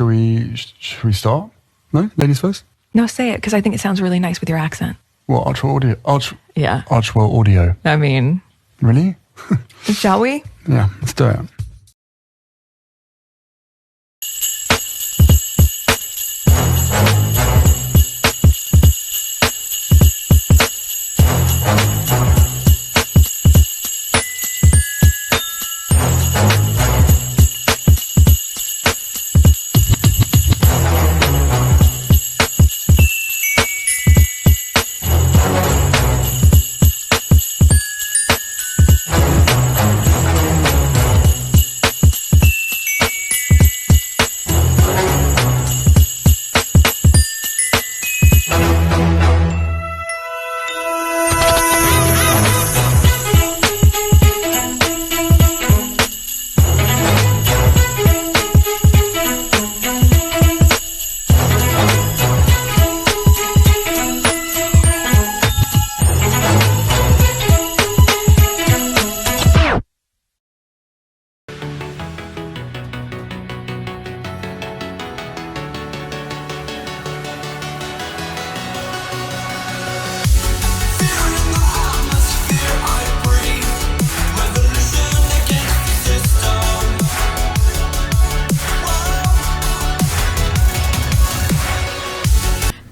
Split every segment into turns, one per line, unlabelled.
Shall we start? No? Ladies first?
No, say it, because I think it sounds really nice with your accent.
What, Archwell Audio?
Yeah.
Archwell Audio.
I mean...
Really?
Shall we?
Yeah, let's do it.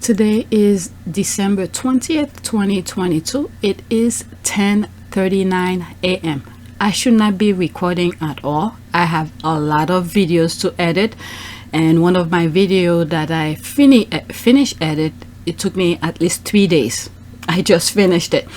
Today is December 20th, 2022. It is 10:39 a.m. I should not be recording at all. I have a lot of videos to edit, and one of my video that I finished edit, it took me at least 3 days. I just finished it.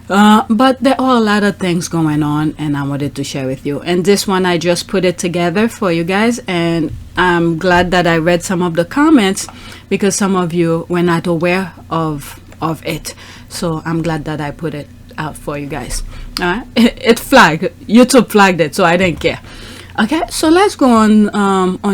But there are a lot of things going on, and I wanted to share with you. And this one, I just put it together for you guys, and I'm glad that I read some of the comments because some of you were not aware of it. So I'm glad that I put it out for you guys. It flagged, YouTube flagged it, so I didn't care. Okay, so let's go on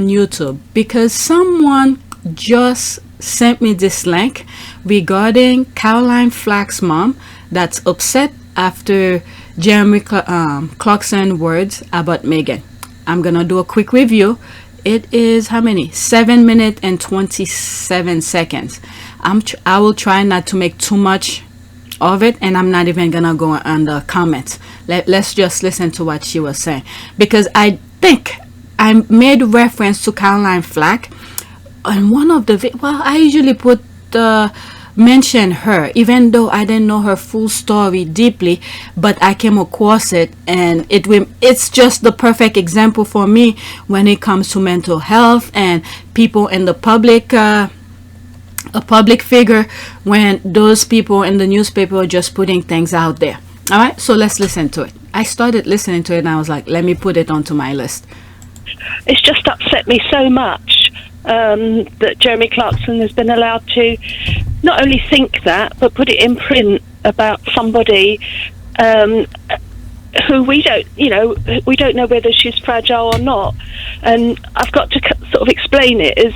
YouTube, because someone just sent me this link regarding Caroline Flack's mom that's upset after Jeremy Clarkson words about Meghan. I'm gonna do a quick review. It is how many? 7 minutes and 27 seconds. I will try not to make too much of it, and I'm not even gonna go on the comments. Let's just listen to what she was saying, because I think I made reference to Caroline Flack on one of the I usually put mention her, even though I didn't know her full story deeply, but I came across it, and it's just the perfect example for me when it comes to mental health and people in the public, a public figure, when those people in the newspaper are just putting things out there. All right, so let's listen to it. I started listening to it and I was like, let me put it onto my list.
It's just upset me so much that Jeremy Clarkson has been allowed to not only think that, but put it in print about somebody who we don't know whether she's fragile or not. And I've got to sort of explain it. Is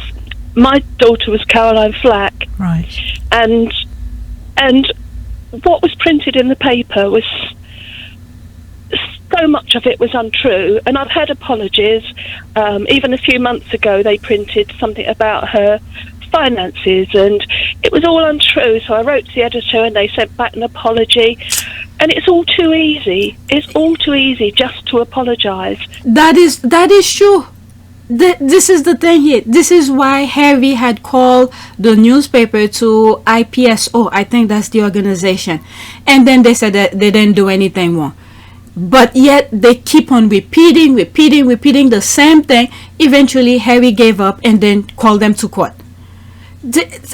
my daughter was Caroline Flack,
right?
And what was printed in the paper was, so much of it was untrue, and I've had apologies. Even a few months ago they printed something about her finances, and it was all untrue. So I wrote to the editor and they sent back an apology, and it's all too easy. It's all too easy just to apologize.
That is true. This is the thing here. This is why Harry had called the newspaper to IPSO. I think that's the organization, and then they said that they didn't do anything wrong. But yet they keep on repeating the same thing. Eventually Harry gave up and then called them to court.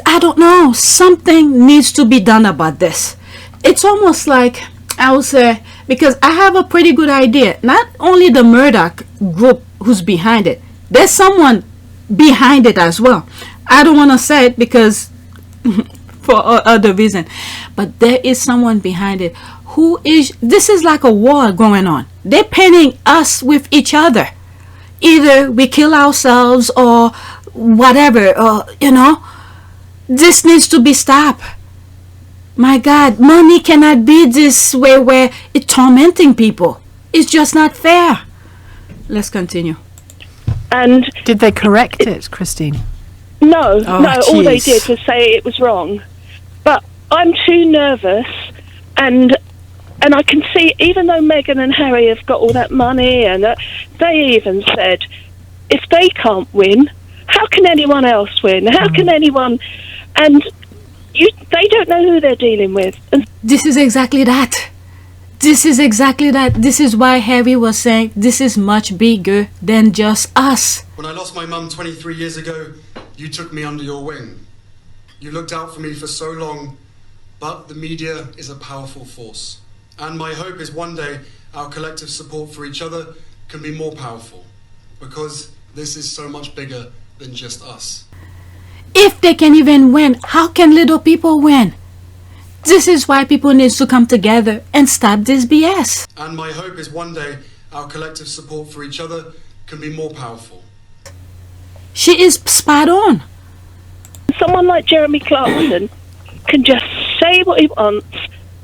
I don't know, something needs to be done about this. It's almost like, I would say, because I have a pretty good idea, not only the Murdoch group who's behind it, there's someone behind it as well. I don't want to say it because for other reason, but there is someone behind it. This is like a war going on. They're pinning us with each other. Either we kill ourselves or whatever, this needs to be stopped. My God, money cannot be this way where it's tormenting people. It's just not fair. Let's continue.
And
Did they correct it, Christine?
no, all they
jeez.
did was say it was wrong. But I'm too nervous, and I can see, even though Meghan and Harry have got all that money, and they even said, if they can't win, how can anyone else win? How can anyone? And they don't know who they're dealing with. And
This is exactly that. This is why Harry was saying this is much bigger than just us.
When I lost my mum 23 years ago, you took me under your wing. You looked out for me for so long, but the media is a powerful force. And my hope is one day our collective support for each other can be more powerful, because this is so much bigger than just us.
If they can even win, how can little people win? This is why people need to come together and stop this BS.
And my hope is one day our collective support for each other can be more powerful.
She is spot on.
someone like Jeremy Clarkson can just say what he wants,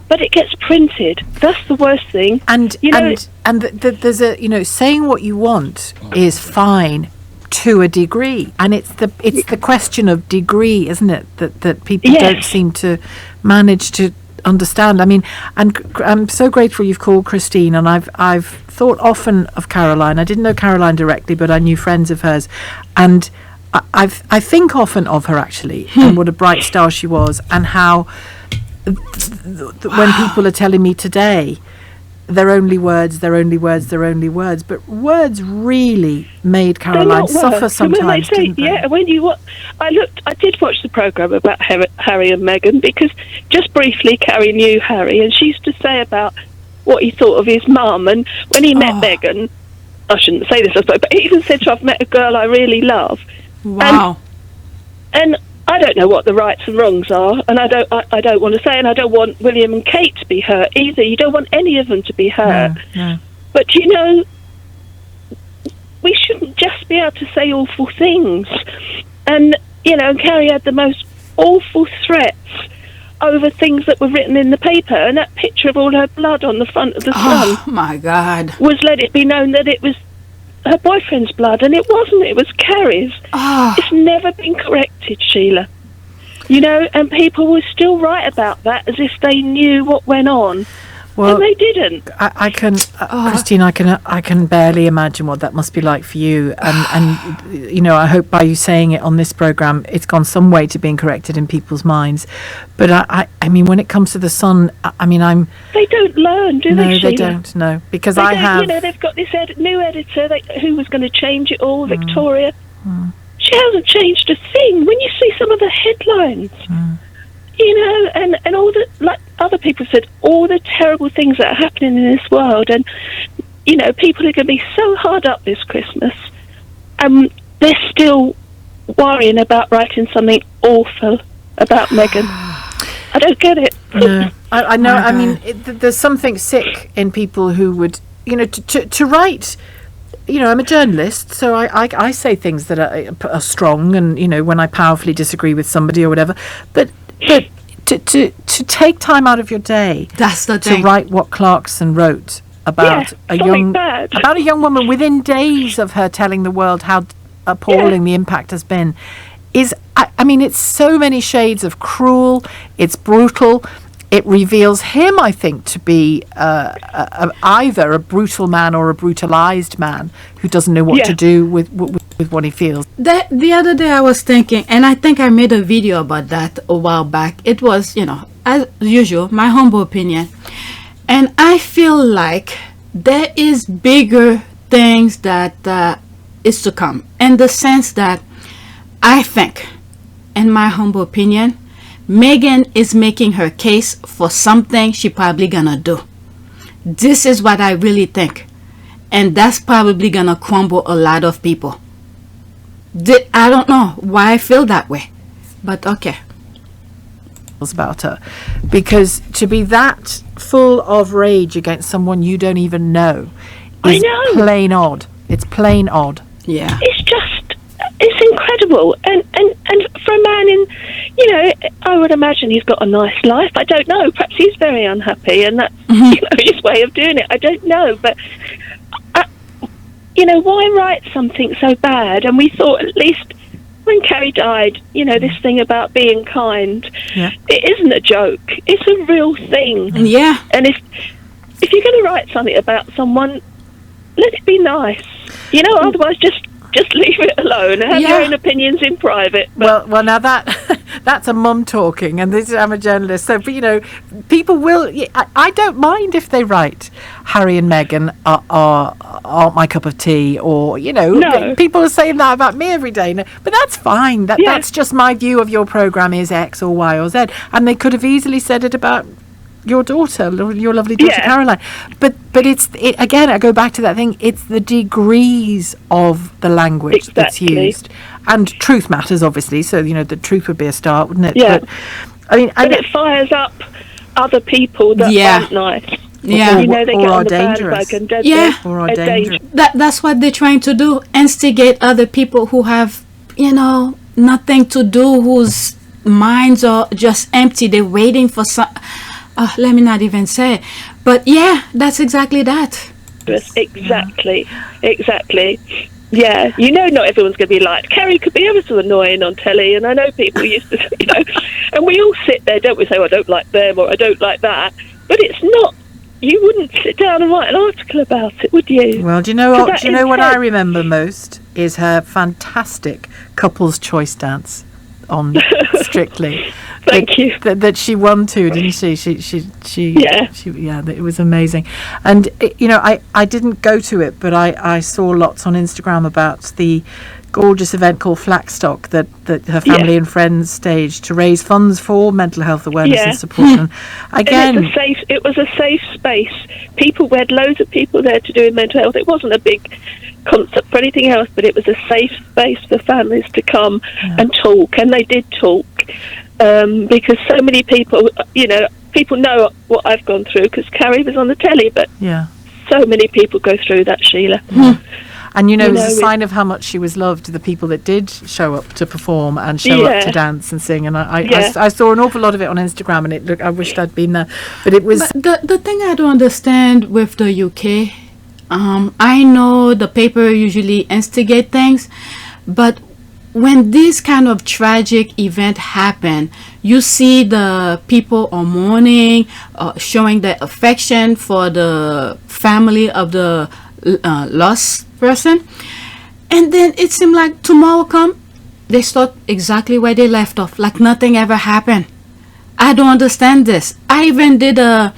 but it gets printed. That's the worst thing.
And
you know,
there's a saying what you want is fine to a degree, and it's the question of degree, isn't it, that people don't seem to manage to understand. I mean, and I'm so grateful you've called, Christine, and I've thought often of Caroline. I didn't know Caroline directly, but I knew friends of hers, and I think often of her actually, and what a bright star she was, and how when people are telling me today they're only words, but words really made Caroline suffer sometimes, didn't they?
Yeah, I did watch the programme about Harry and Meghan, because just briefly Carrie knew Harry, and she used to say about what he thought of his mum, and when he met Meghan, I shouldn't say this, I suppose, but he even said to, "I've met a girl I really love."
Wow.
And I don't know what the rights and wrongs are, and I don't want to say, and I don't want William and Kate to be hurt either. You don't want any of them to be hurt.
No.
But, we shouldn't just be able to say awful things. And, Carrie had the most awful threats over things that were written in the paper, and that picture of all her blood on the front of the Sun.
Oh, my God.
Was let it be known that it was her boyfriend's blood, and it wasn't. It was Carrie's. It's never been corrected, Sheila. And people will still write about that as if they knew what went on. Well, and they didn't.
I can, Christine, I can barely imagine what that must be like for you. And I hope by you saying it on this programme, it's gone some way to being corrected in people's minds. But I mean, when it comes to the Sun,
They don't learn, do they,
No,
Sheila?
they don't. No, because
they they've got this new editor who was going to change it all, Victoria. She hasn't changed a thing. When you see some of the headlines. And all the, like other people said, all the terrible things that are happening in this world, and people are going to be so hard up this Christmas, they're still worrying about writing something awful about Meghan. I don't get it.
No, I know. I mean, there's something sick in people who would, to write. I'm a journalist, so I say things that are strong, and when I powerfully disagree with somebody or whatever, but to take time out of your day,
that's the thing,
to write what Clarkson wrote about a young woman within days of her telling the world how appalling the impact has been, is it's so many shades of cruel. It's brutal. It reveals him, I think, to be either a brutal man or a brutalized man who doesn't know what to do with what he feels.
The other day I was thinking, and I think I made a video about that a while back. It was, as usual, my humble opinion. And I feel like there is bigger things that is to come. In the sense that I think, in my humble opinion, Meghan is making her case for something she probably gonna do. This is what I really think. And that's probably gonna crumble a lot of people. I don't know why I feel that way, but okay.
About her, because to be that full of rage against someone you don't even know is plain odd. It's plain odd.
Yeah.
It's incredible, and for a man I would imagine he's got a nice life. I don't know. Perhaps he's very unhappy, and that's his way of doing it. I don't know, but why write something so bad? And we thought, at least when Carrie died, this thing about being kind, it isn't a joke. It's a real thing.
Yeah.
And if you're going to write something about someone, let it be nice. Otherwise just leave it alone and have your own opinions in private.
But well, now that's a mum talking, and I'm a journalist, so but, people will. I don't mind if they write Harry and Meghan aren't my cup of tea, or
No.
people are saying that about me every day. No, but that's fine. That's just my view of your programme is X or Y or Z, and they could have easily said it about your daughter, your lovely daughter Caroline. But it's again, I go back to that thing, it's the degrees of the language that's used, and truth matters, obviously, so the truth would be a start, wouldn't it?
Yeah.
But I mean,
but it fires up other people that aren't nice.
Yeah.
They get
or
on
are
the
dangerous.
bandwagon, don't
Yeah.
they?
Or are
Are
dangerous.
That's what they're trying to do, instigate other people who have nothing to do, whose minds are just empty. They're waiting for some let me not even say, but that's exactly that.
Exactly. Yeah, not everyone's going to be like Carrie. Could be ever so annoying on telly, and I know people used to, and we all sit there, don't we? Say, I don't like them, or I don't like that. But it's not. You wouldn't sit down and write an article about it, would you?
Well, do you know what? Do you know what I remember most is her fantastic couples choice dance on Strictly.
Thank you.
That she won to, didn't she? It was amazing. And I didn't go to it, but I saw lots on Instagram about the gorgeous event called Flackstock that her family and friends staged to raise funds for mental health awareness and support. And again,
and it was a safe space. We had loads of people there to do with mental health. It wasn't a big concert for anything else, but it was a safe space for families to come and talk, and they did talk. Because so many people, people know what I've gone through because Carrie was on the telly, but so many people go through that, Sheila.
And it was a sign of how much she was loved, the people that did show up to perform and show up to dance and sing. And I saw an awful lot of it on Instagram, and I wished I'd been there. But it was...
But the thing I don't understand with the UK, I know the paper usually instigate things, but when this kind of tragic event happen, you see the people are mourning, showing their affection for the family of the lost person, and then it seemed like tomorrow come, they start exactly where they left off, like nothing ever happened. I don't understand this. I even did a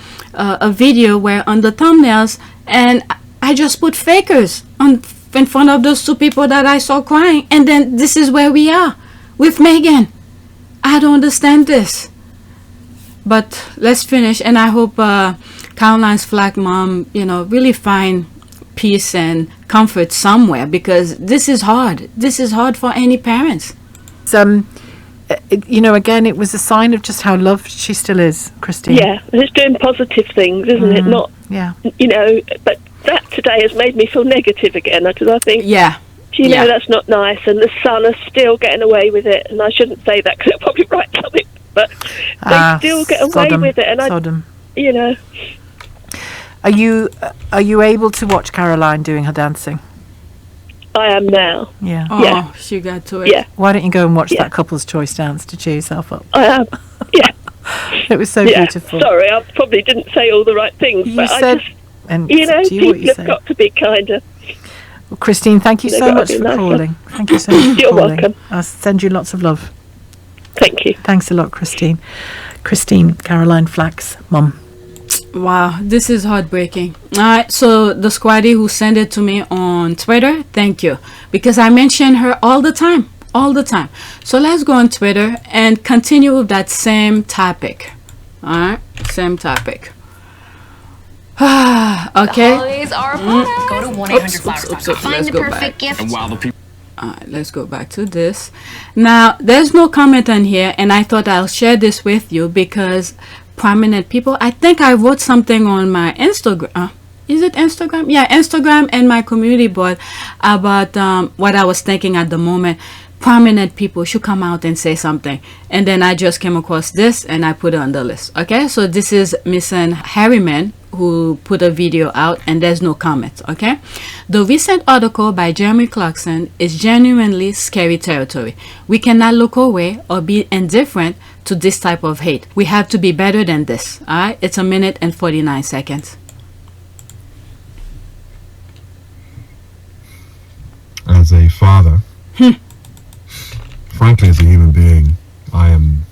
video where on the thumbnails, and I just put fakers in front of those two people that I saw crying, and then this is where we are with Meghan. I don't understand this. But let's finish, and I hope Caroline Flack mom, really find peace and comfort somewhere, because this is hard. This is hard for any parents.
Again, it was a sign of just how loved she still is, Christine.
Yeah, and it's doing positive things, isn't it? Not, but that today has made me feel negative again, because I think, that's not nice, and the Sun are still getting away with it, and I shouldn't say that because they'll probably write something, but they still get away with it, and
Are you able to watch Caroline doing her dancing?
I am now.
Yeah.
Oh, she got to it.
Yeah.
Why don't you go and watch that couple's choice dance to cheer yourself up?
I am. Yeah.
It was so beautiful.
Sorry, I probably didn't say all the right things, but I just, people have got to be kinder.
Well, Christine, thank you so much for calling. Thank you so much for
You're
calling.
welcome.
I'll send you lots of love.
Thank you.
Thanks a lot, Christine. Christine, Caroline Flack's mum.
Wow, this is heartbreaking. All right, so the squaddy who sent it to me on Twitter, thank you, because I mention her all the time. So let's go on Twitter and continue with that same topic. All right, same topic. Okay.
Holidays are upon us. Go to 1-800-Flowers.com. Find the perfect gift.
And while the people...
Alright, let's go back to this. Now, there's no comment on here, and I thought I'll share this with you because prominent people, I think I wrote something on my Instagram. Is it Instagram? Yeah, Instagram and my community board about what I was thinking at the moment. prominent people should come out and say something. And then I just came across this and I put it on the list. Okay, so this is Missan Harriman who put a video out, and there's no comments. Okay, the recent article by Jeremy Clarkson is genuinely scary territory. We cannot look away or be indifferent to this type of hate. We have to be better than this. All right, it's 1 minute and 49 seconds.
As a father, frankly, as a human being, I am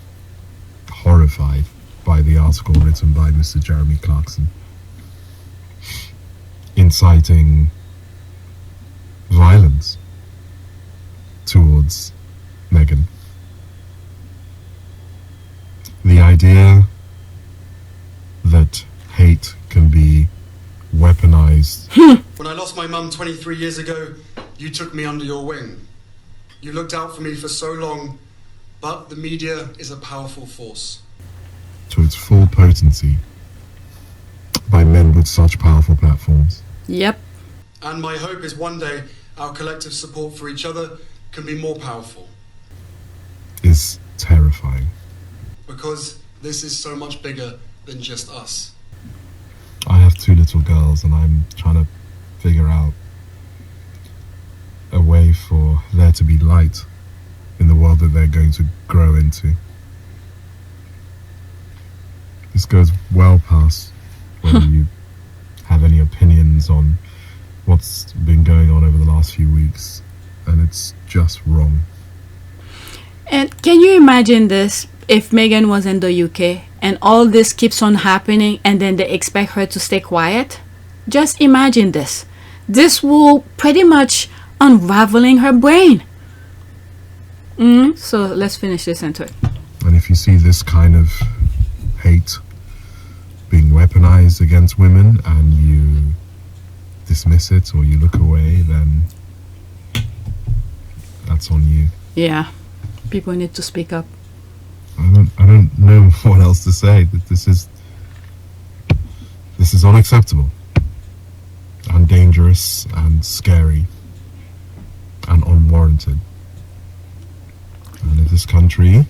horrified by the article written by Mr. Jeremy Clarkson, inciting violence towards Meghan. The idea that hate can be weaponized.
When I lost my mum 23 years ago, you took me under your wing. You looked out for me for so long, but the media is a powerful force.
To its full potency by men with such powerful platforms.
Yep.
And my hope is one day our collective support for each other can be more powerful.
Is terrifying.
Because this is so much bigger than just us.
I have 2 little girls and I'm trying to figure out a way for there to be light in the world that they're going to grow into. This goes well past whether you have any opinions on what's been going on over the last few weeks, and it's just wrong.
And can you imagine this if Meghan was in the UK and all this keeps on happening and then they expect her to stay quiet? Just imagine this. This will pretty much unraveling her brain. So let's finish this into it.
And if you see this kind of hate being weaponized against women and you dismiss it or you look away, then that's on you.
Yeah, people need to speak up.
I don't know what else to say. That this is unacceptable and dangerous and scary and unwarranted. And if this country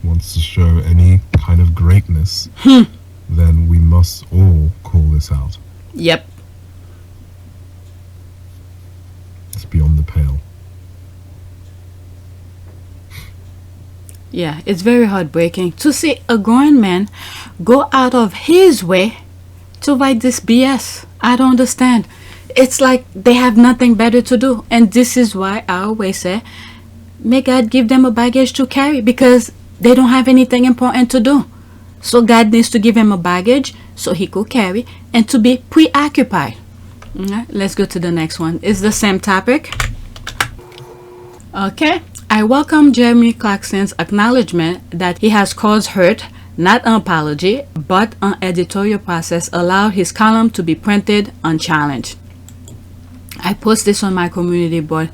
wants to show any kind of greatness, then we must all call this out.
Yep.
It's beyond the pale.
Yeah, it's very heartbreaking to see a grown man go out of his way to write this BS. I don't understand. It's like they have nothing better to do. And this is why I always say, may God give them a baggage to carry, because they don't have anything important to do. So God needs to give him a baggage so he could carry and to be preoccupied. Alright, let's go to the next one. It's the same topic. Okay. I welcome Jeremy Clarkson's acknowledgement that he has caused hurt, not an apology, but an editorial process allowed his column to be printed unchallenged. I post this on my community board.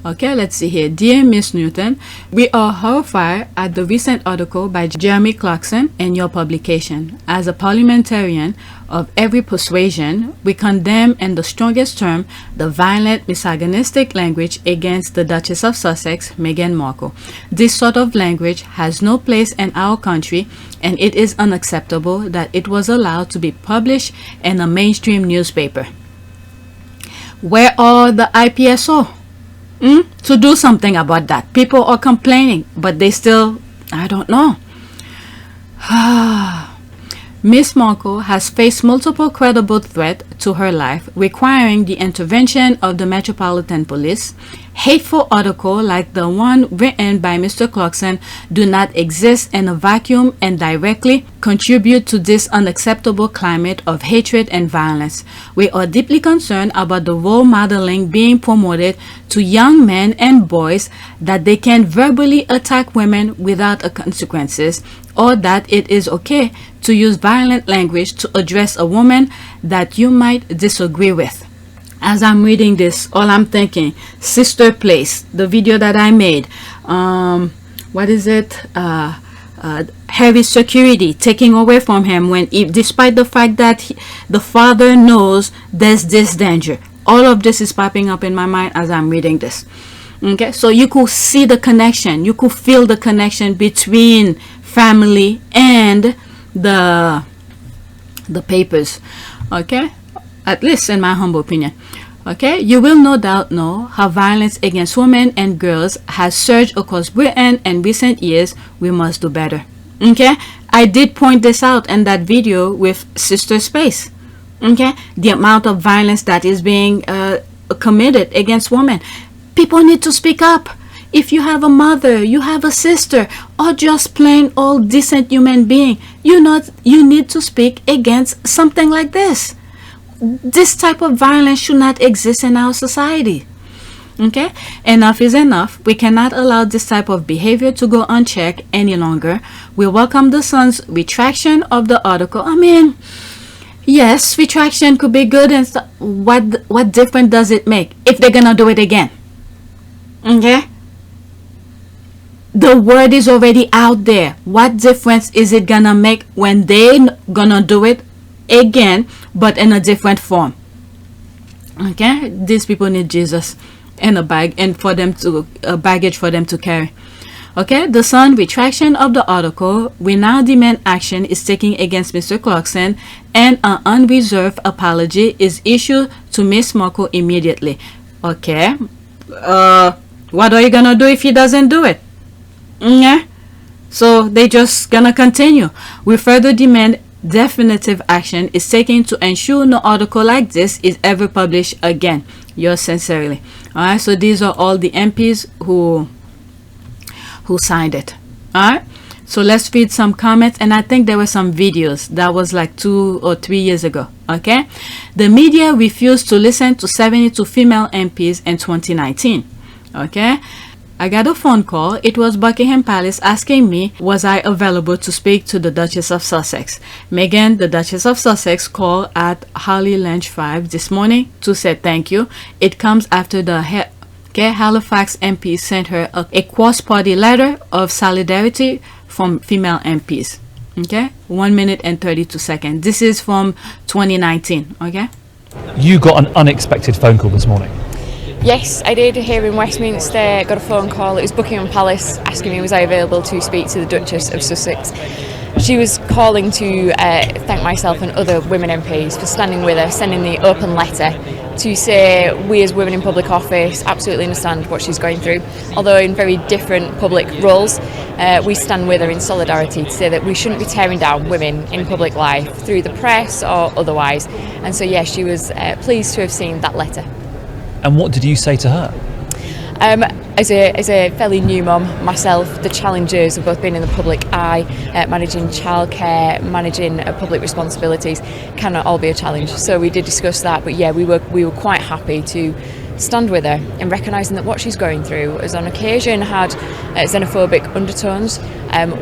Okay, let's see here. Dear Miss Newton, we are horrified at the recent article by Jeremy Clarkson in your publication. As a parliamentarian of every persuasion, we condemn in the strongest term the violent misogynistic language against the Duchess of Sussex, Meghan Markle. This sort of language has no place in our country, and it is unacceptable that it was allowed to be published in a mainstream newspaper. Where are the IPSO? To do something about that. People are complaining, but they still, I don't know. Miss Markle has faced multiple credible threats to her life, requiring the intervention of the Metropolitan Police. Hateful articles like the one written by Mr. Clarkson do not exist in a vacuum and directly contribute to this unacceptable climate of hatred and violence. We are deeply concerned about the role modeling being promoted to young men and boys, that they can verbally attack women without consequences, or that it is okay to use violent language to address a woman that you might disagree with. As I'm reading this, all I'm thinking, Sister Place, the video that I made, what is it, heavy security taking away from him when, despite the fact that the father knows there's this danger. All of this is popping up in my mind as I'm reading this. Okay, so you could see the connection, you could feel the connection between family and the papers. Okay, at least in my humble opinion. Okay, you will no doubt know how violence against women and girls has surged across Britain in recent years. We must do better. Okay, I did point this out in that video with Sister Space. Okay, the amount of violence that is being committed against women. People need to speak up. If you have a mother, you have a sister, or just plain old decent human being, you need to speak against something like this. This type of violence should not exist in our society. Okay, enough is enough. We cannot allow this type of behavior to go unchecked any longer. We welcome the Sun's retraction of the article. I mean, yes, retraction could be good and stuff. What difference does it make if they're gonna do it again? Okay, the word is already out there. What difference is it gonna make when they gonna do it again, but in a different form? Okay, these people need Jesus and a bag, and for them to a baggage for them to carry. Okay, the Sun retraction of the article. We now demand action is taken against Mr. Clarkson, and an unreserved apology is issued to Miss Markle immediately. Okay, what are you gonna do if he doesn't do it? Yeah, so they just gonna continue. We further demand definitive action is taken to ensure no article like this is ever published again. Yours sincerely. Alright, so these are all the MPs who signed it. Alright, so let's read some comments, and I think there were some videos that was like 2 or 3 years ago. Okay, the media refused to listen to 72 female MPs in 2019. Okay, I got a phone call. It was Buckingham Palace asking me was I available to speak to the Duchess of Sussex. Meghan, the Duchess of Sussex, called at Harley Lynch 5 this morning to say thank you. It comes after the Halifax MP sent her a cross-party letter of solidarity from female MPs. Okay, 1 minute and 32 seconds. This is from 2019. Okay,
you got an unexpected phone call this morning.
Yes, I did, here in Westminster. Got a phone call. It was Buckingham Palace asking me was I available to speak to the Duchess of Sussex. She was calling to thank myself and other women MPs for standing with her, sending the open letter to say we as women in public office absolutely understand what she's going through. Although in very different public roles, we stand with her in solidarity to say that we shouldn't be tearing down women in public life through the press or otherwise. And so, yeah, she was pleased to have seen that letter.
And what did you say to her?
As a fairly new mum myself, the challenges of both being in the public eye, managing childcare, managing public responsibilities can all be a challenge. So we did discuss that, but yeah, we were quite happy to stand with her in recognising that what she's going through has on occasion had xenophobic undertones.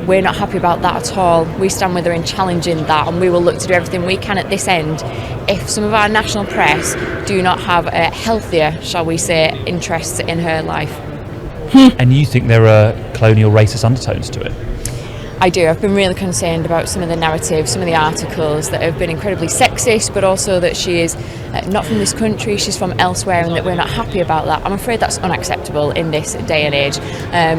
We're not happy about that at all. We stand with her in challenging that, and we will look to do everything we can at this end if some of our national press do not have healthier, shall we say, interests in her life.
And you think there are colonial racist undertones to it?
I do. I've been really concerned about some of the narratives, some of the articles that have been incredibly sexist, but also that she is not from this country, she's from elsewhere, and that we're not happy about that. I'm afraid that's unacceptable in this day and age.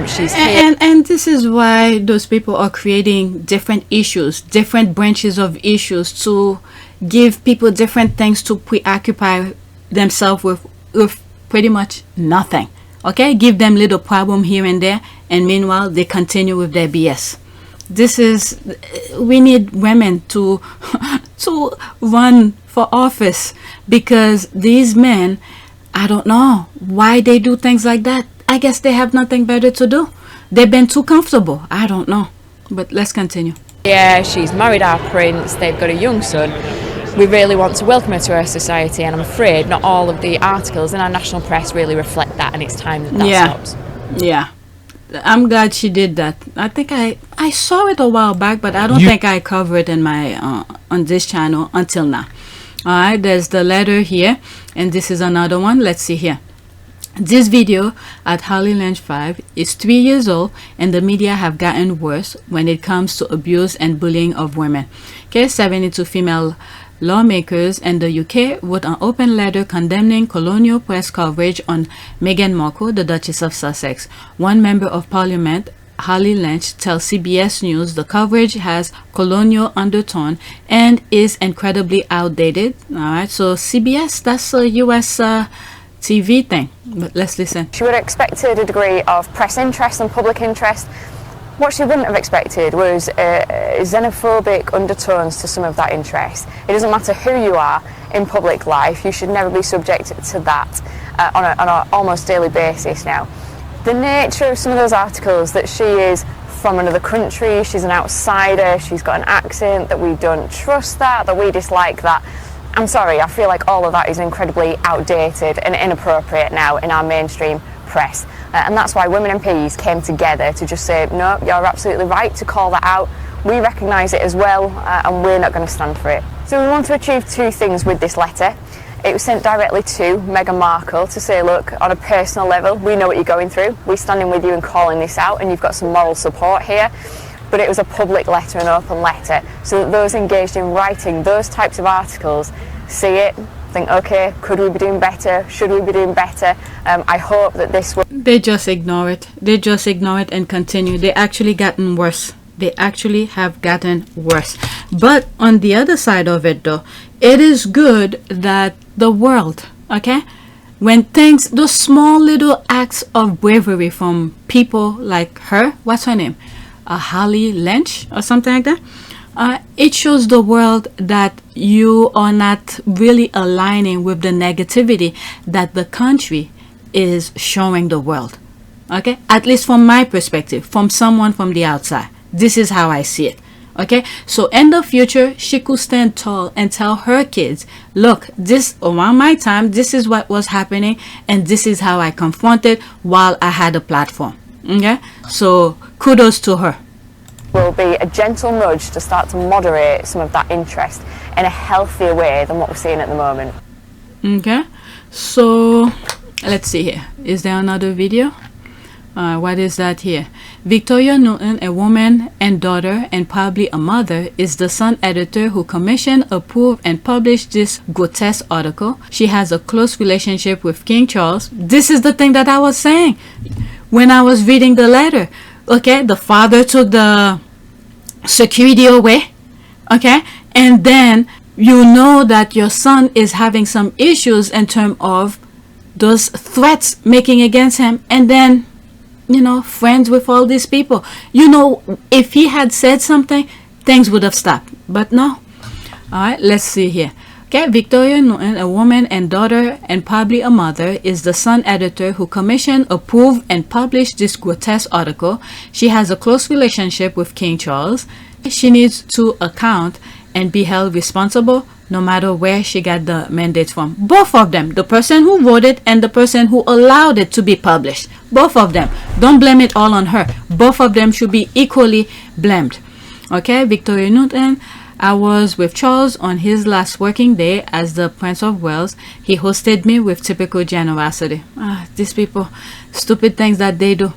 She's here.
And this is why those people are creating different issues, different branches of issues to give people different things to preoccupy themselves with pretty much nothing. Okay, give them little problem here and there, and meanwhile they continue with their BS. We need women to run for office, because these men, I don't know why they do things like that. I guess they have nothing better to do. They've been too comfortable. I don't know, but let's continue.
Yeah, she's married our prince. They've got a young son. We really want to welcome her to our society, and I'm afraid not all of the articles in our national press really reflect that, and it's time that stops.
Yeah. I'm glad she did that. I think I saw it a while back, but I don't think I covered it in my on this channel until now. All right, there's the letter here, and this is another one. Let's see here. This video at Harley Lynch 5 is 3 years old, and the media have gotten worse when it comes to abuse and bullying of women. Okay, 72 female lawmakers in the UK wrote an open letter condemning colonial press coverage on Meghan Markle, the Duchess of Sussex. One member of Parliament, Holly Lynch, tells CBS News the coverage has colonial undertone and is incredibly outdated. All right, so CBS, that's a US TV thing. But let's listen.
She would have expected a degree of press interest and public interest. What she wouldn't have expected was xenophobic undertones to some of that interest. It doesn't matter who you are in public life, you should never be subject to that on an almost daily basis now. The nature of some of those articles, that she is from another country, she's an outsider, she's got an accent, that we don't trust that we dislike that. I'm sorry, I feel like all of that is incredibly outdated and inappropriate now in our mainstream press. And that's why women MPs came together to just say, no, you're absolutely right to call that out. We recognise it as well, and we're not going to stand for it. So we want to achieve two things with this letter. It was sent directly to Meghan Markle to say, look, on a personal level, we know what you're going through. We're standing with you and calling this out, and you've got some moral support here. But it was a public letter, an open letter, so that those engaged in writing those types of articles see it, think, okay, could we be doing better? Should we be doing better? I hope that this will...
They just ignore it. They just ignore it and continue. They actually gotten worse. They actually have gotten worse. But on the other side of it, though, it is good that the world, okay, when things, those small little acts of bravery from people like her, what's her name? Holly Lynch or something like that. It shows the world that you are not really aligning with the negativity that the country is showing the world. Okay, at least from my perspective, from someone from the outside, this is how I see it. Okay, so in the future, she could stand tall and tell her kids, look, this around my time, this is what was happening, and this is how I confronted while I had a platform. Okay, so kudos to her.
Will be a gentle nudge to start to moderate some of that interest in a healthier way than what we're seeing at the moment.
Okay, so let's see here. Is there another video? What is that here? Victoria Newton, a woman and daughter and probably a mother, is the Sun editor who commissioned, approved, and published this grotesque article. She has a close relationship with King Charles. This is the thing that I was saying when I was reading the letter. Okay, the father took the security away. Okay, and then you know that your son is having some issues in terms of those threats making against him, and then, you know, friends with all these people. You know, if he had said something, things would have stopped. But no. All right, let's see here. Okay, Victoria Newton, a woman and daughter and probably a mother, is the Sun editor who commissioned, approved, and published this grotesque article. She has a close relationship with King Charles. She needs to account and be held responsible no matter where she got the mandate from. Both of them, the person who wrote it and the person who allowed it to be published. Both of them. Don't blame it all on her. Both of them should be equally blamed. Okay, Victoria Newton. I was with Charles on his last working day as the Prince of Wales. He hosted me with typical generosity. These people, stupid things that they do.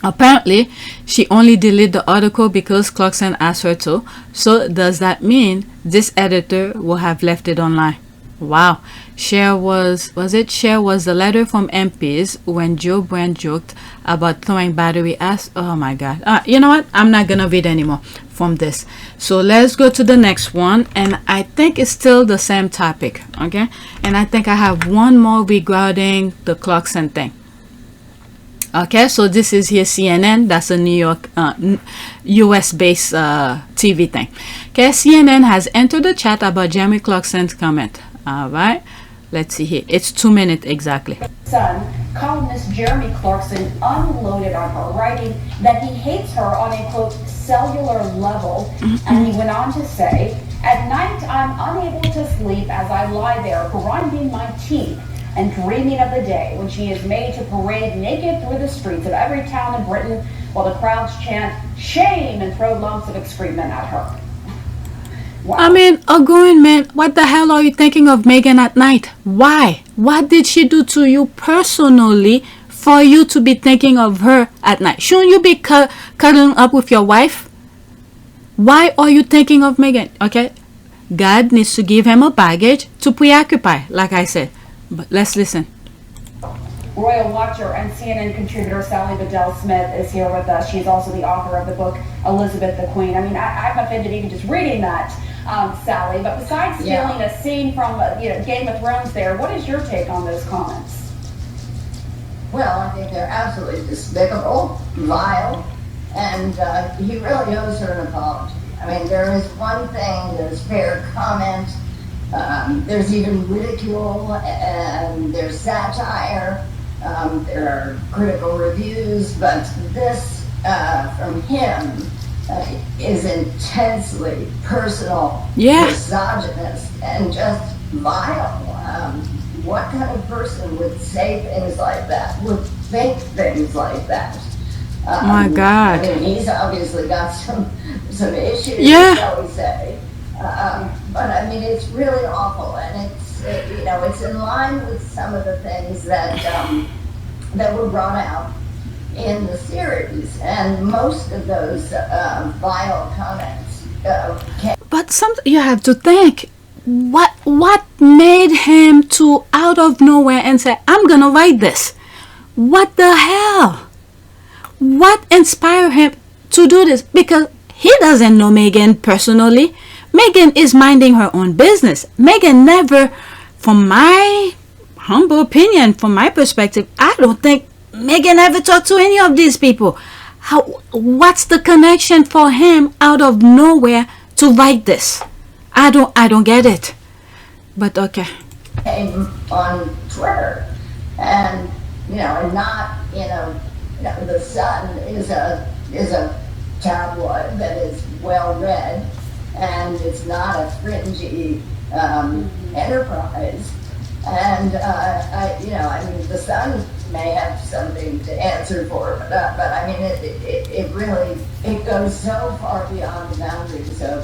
Apparently, she only deleted the article because Clarkson asked her to. So does that mean this editor will have left it online? Wow. Share was the letter from MPs when Joe Brand joked about throwing battery acid. Oh my God. You know what? I'm not gonna read anymore from this. So let's go to the next one, and I think it's still the same topic. Okay, and I think I have one more regarding the Clarkson thing. Okay, so this is here CNN. That's a New York, US based TV thing. Okay, CNN has entered the chat about Jeremy Clarkson's comment. All right, let's see here. It's 2 minutes exactly.
Son, columnist Jeremy Clarkson unloaded on her, writing that he hates her on a quote cellular level, and he went on to say, "At night I'm unable to sleep as I lie there grinding my teeth and dreaming of the day when she is made to parade naked through the streets of every town in Britain while the crowds chant shame and throw lumps of excrement at her." Wow.
I mean, a grown man, what the hell are you thinking of Meghan at night? Why? What did she do to you personally for you to be thinking of her at night? Shouldn't you be cuddling up with your wife? Why are you thinking of Meghan? Okay, God needs to give him a baggage to preoccupy, like I said. But let's listen.
Royal Watcher and CNN contributor Sally Bedell Smith is here with us. She's also the author of the book Elizabeth the Queen. I mean, I'm offended even just reading that, Sally. But besides stealing a scene from Game of Thrones there, what is your take on those comments?
Well, I think they're absolutely despicable, vile, and he really owes her an apology. I mean, there is one thing, there's fair comment, there's even ridicule, and there's satire, there are critical reviews, but this from him is intensely personal, misogynist, and just vile. What kind of person would say things like that, would think things like that?
My God.
I mean, he's obviously got some issues, shall we say. But I mean, it's really awful, and it's in line with some of the things that that were brought out in the series, and most of those vile comments came.
But you have to think, what made him to out of nowhere and say, I'm gonna write this? What the hell? What inspired him to do this? Because he doesn't know Meghan personally. Meghan is minding her own business. Meghan never, from my humble opinion, from my perspective, I don't think Meghan ever talked to any of these people. What's the connection for him out of nowhere to write this? I don't get it. But okay.
Came on Twitter, and and not the Sun is a tabloid that is well read, and it's not a fringy enterprise. And I mean, the Sun may have something to answer for, but I mean, it really goes so far beyond the boundaries of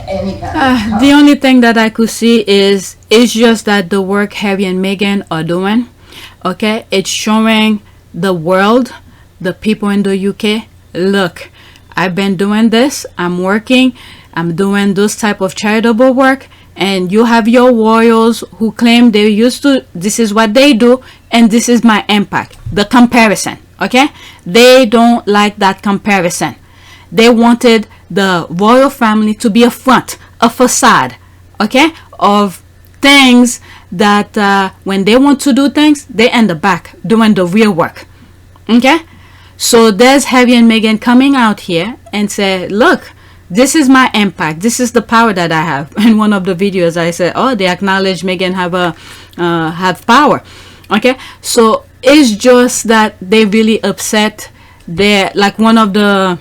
any kind of.
The only thing that I could see is just that the work Harry and Meghan are doing. Okay, it's showing the world, the people in the UK, look, I've been doing this, I'm working, I'm doing this type of charitable work, and you have your royals who claim they used to, this is what they do, and this is my impact. The comparison, okay? They don't like that comparison. They wanted the royal family to be a front, a facade, okay, of things that when they want to do things, they end up back doing the real work. Okay, so there's Harry and Meghan coming out here and say, look, this is my impact, this is the power that I have. In one of the videos I said, oh, they acknowledge Meghan have power. Okay, so it's just that they really upset. They're like one of the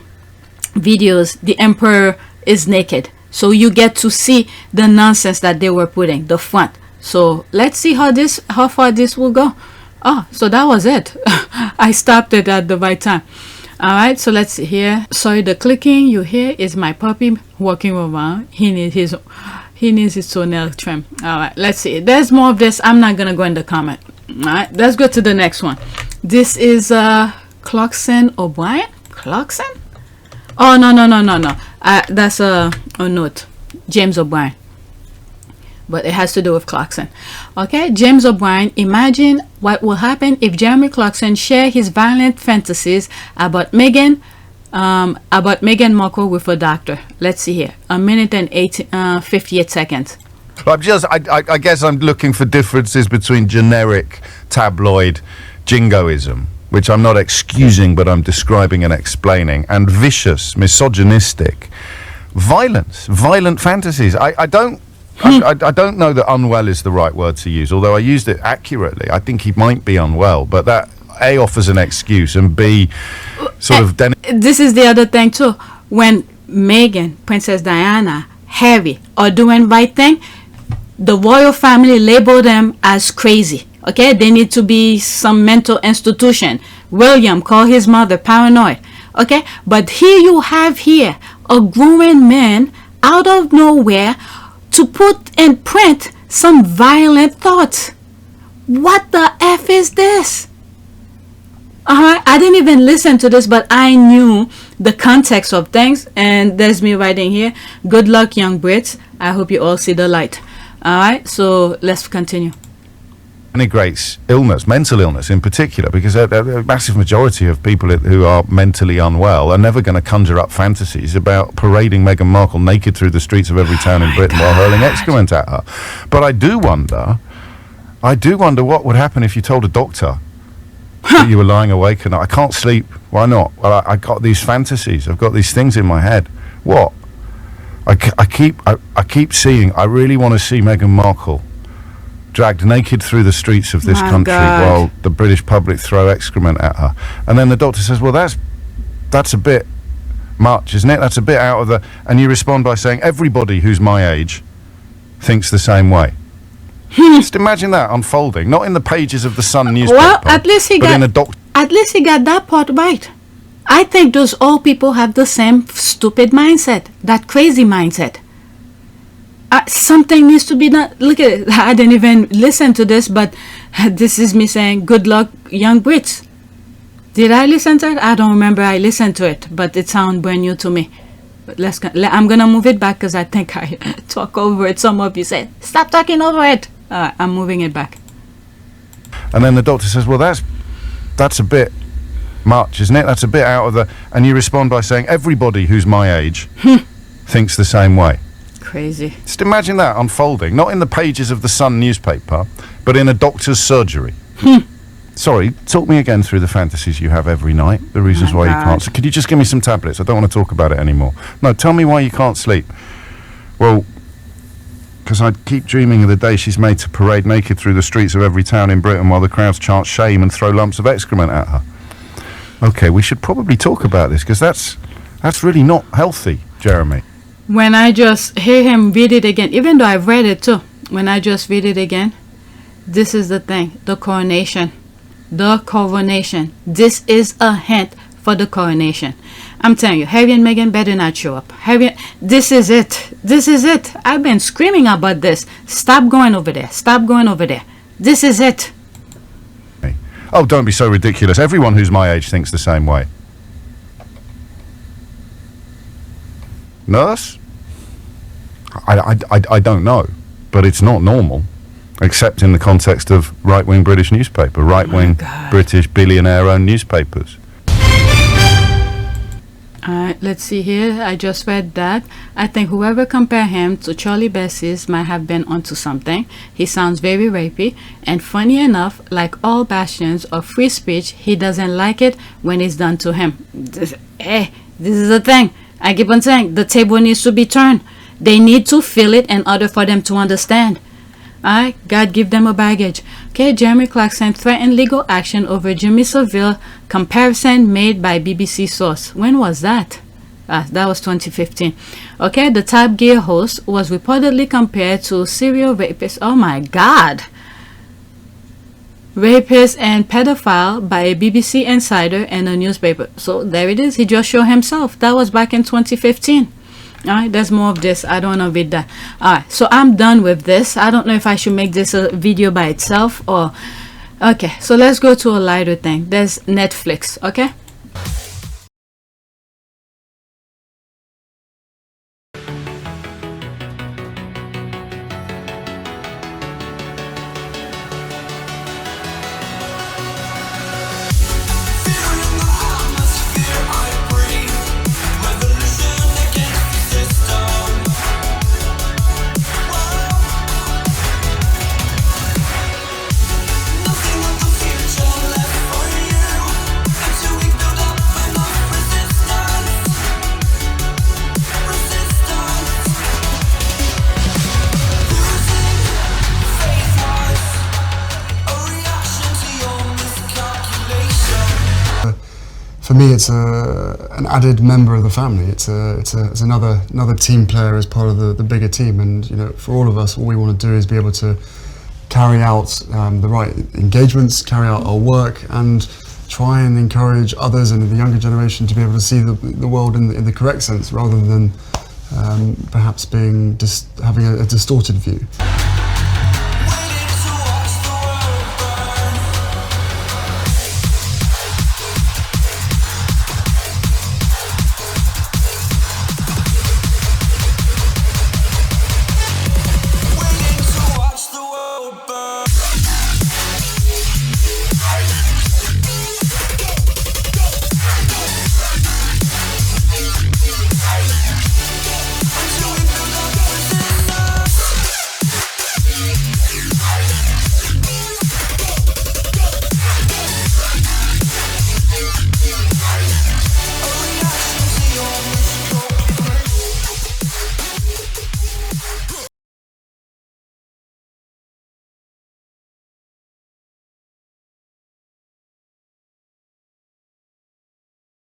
videos, the emperor is naked, so you get to see the nonsense that they were putting the front. So let's see how far this will go. Oh, so that was it. I stopped it at the right time. All right, so let's see here. Sorry, the clicking you hear is my puppy walking around. He needs his toenail trim. All right, let's see. There's more of this. I'm not gonna go in the comment. All right, let's go to the next one. This is Clarkson O'Brien. Clarkson? Oh no. That's a note. James O'Brien. But it has to do with Clarkson. Okay, James O'Brien, imagine what will happen if Jeremy Clarkson share his violent fantasies about Meghan Markle with a doctor. Let's see here, 1 minute and 58 seconds.
I guess I'm looking for differences between generic tabloid jingoism, which I'm not excusing, but I'm describing and explaining, and vicious, misogynistic violent fantasies. I don't know that unwell is the right word to use, although I used it accurately. I think he might be unwell, but that A, offers an excuse, and B, sort of...
This is the other thing too. When Meghan, Princess Diana, Harry are doing right thing, the royal family label them as crazy. Okay, they need to be some mental institution. William called his mother paranoid. Okay, but here you have a grown man out of nowhere to put in print some violent thoughts. What the F is this? I didn't even listen to this, but I knew the context of things. And there's me writing here, good luck, young Brits. I hope you all see the light. All right, so let's continue.
Denigrates illness, mental illness in particular, because a massive majority of people who are mentally unwell are never going to conjure up fantasies about parading Meghan Markle naked through the streets of every town in Britain while hurling excrement at her. But I do wonder what would happen if you told a doctor that you were lying awake and I can't sleep. Why not? Well, I got these fantasies. I've got these things in my head. What? I keep seeing. I really want to see Meghan Markle dragged naked through the streets of this country while the British public throw excrement at her. And then the doctor says, well, that's a bit much, isn't it? That's a bit out of the... And you respond by saying, everybody who's my age thinks the same way. Just imagine that unfolding, not in the pages of the Sun newspaper,
well, at least he got that part right. I think those old people have the same stupid mindset, that crazy mindset. Something needs to be done. Look at it. I didn't even listen to this, but this is me saying, good luck, young Brits. Did I listen to it? I don't remember I listened to it, but it sounds brand new to me. But I'm going to move it back because I think I talk over it. Some of you said, stop talking over it. I'm moving it back.
And then the doctor says, well, that's a bit much, isn't it? That's a bit out of the... And you respond by saying, everybody who's my age thinks the same way.
Crazy.
Just imagine that unfolding, not in the pages of the Sun newspaper, but in a doctor's surgery. Sorry, talk me again through the fantasies you have every night, the reasons why you can't. So could you just give me some tablets? I don't want to talk about it anymore. No, tell me why you can't sleep. Well, because I keep dreaming of the day she's made to parade naked through the streets of every town in Britain while the crowds chant shame and throw lumps of excrement at her. Okay, we should probably talk about this, because that's really not healthy, Jeremy.
When I just hear him read it again, even though I've read it too, when I just read it again, this is the thing, the coronation. The coronation. This is a hint for the coronation. I'm telling you, Harry and Meghan better not show up. This is it. This is it. I've been screaming about this. Stop going over there. Stop going over there. This is it.
Oh, don't be so ridiculous. Everyone who's my age thinks the same way. Nurse? I don't know, but it's not normal, except in the context of right-wing British newspaper, right-wing British billionaire-owned newspapers.
Let's see here. I just read that. I think whoever compared him to Charlie Bessies might have been onto something. He sounds very rapey, and funny enough, like all bastions of free speech, he doesn't like it when it's done to him. This is the thing. I keep on saying, the table needs to be turned. They need to feel it in order for them to understand. God give them a baggage. Okay, Jeremy Clarkson threatened legal action over Jimmy Savile comparison made by BBC source. When was that? That was 2015. Okay, the Top Gear host was reportedly compared to serial rapist. Oh my God. Rapist and pedophile by a BBC insider and a newspaper. So there it is. He just showed himself. That was back in 2015. Alright, there's more of this. I don't want to read that. Alright, so I'm done with this. I don't know if I should make this a video by itself or... Okay, so let's go to a lighter thing. There's Netflix, okay?
For me, it's an added member of the family. It's another team player as part of the bigger team. And you know, for all of us, all we want to do is be able to carry out the right engagements, carry out our work, and try and encourage others and the younger generation to be able to see the world in the correct sense, rather than perhaps having a distorted view.